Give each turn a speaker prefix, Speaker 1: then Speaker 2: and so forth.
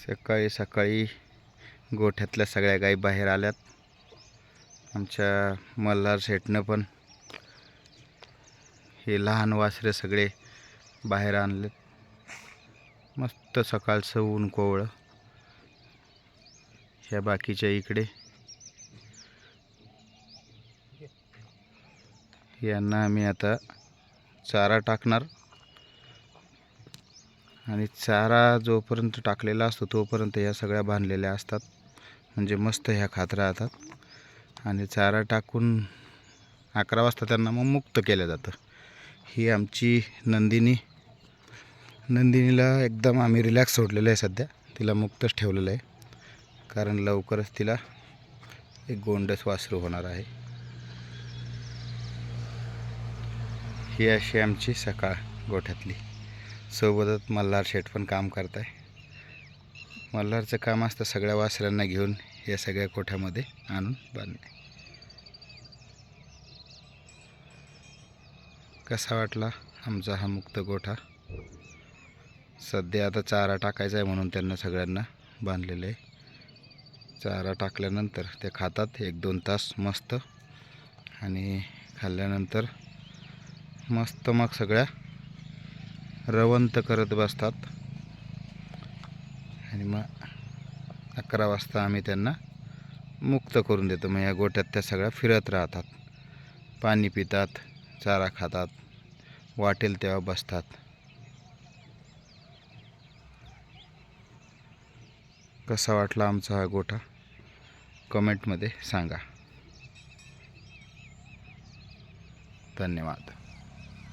Speaker 1: सकाळी सकाळी गोठ्यातल्या सगळ्या गायी बाहेर आल्यात. आमच्या मल्हार शेटनं पण हे लहान वासरे सगळे बाहेर आणलेत. मस्त सकाळचं ऊन कोवळं. ह्या बाकीच्या इकडे यांना आम्ही आता चारा टाकणार आणि चारा जोपर्यंत टाकलेला असतो तोपर्यंत ह्या सगळ्या बांधलेल्या असतात, म्हणजे मस्त ह्या खात राहतात. आणि चारा टाकून 11 वाजता त्यांना मग मुक्त केलं जातं. ही आमची नंदिनीला एकदम आम्ही रिलॅक्स सोडलेलं आहे. सध्या तिला मुक्तच ठेवलेलं आहे, कारण लवकरच तिला एक गोंडस वासरू होणार आहे. ही अशी आमची सकाळ गोठ्यातली. सोबतच मल्हार शेठ पण काम करत आहे. मल्हारचं काम असतं सगळ्या वासरांना घेऊन या सगळ्या गोठ्यामध्ये आणून बांधणे. कसा वाटला आमचा हा मुक्त गोठा? सध्या आता चारा टाकायचा आहे म्हणून त्यांना सगळ्यांना बांधलेलं आहे. चारा टाकल्यानंतर ते खातात 1-2 तास मस्त, आणि खाल्ल्यानंतर मस्त मग सगळ्या रवंत करत बसतात. आणि मग 11 वाजता आम्ही त्यांना मुक्त करून देतो. मग या गोठ्यात त्या सगळ्या फिरत राहतात, पाणी पितात, चारा खातात, वाटेल तेव्हा बसतात. कसा वाटला आमचा हा गोठा कमेंटमध्ये सांगा. धन्यवाद.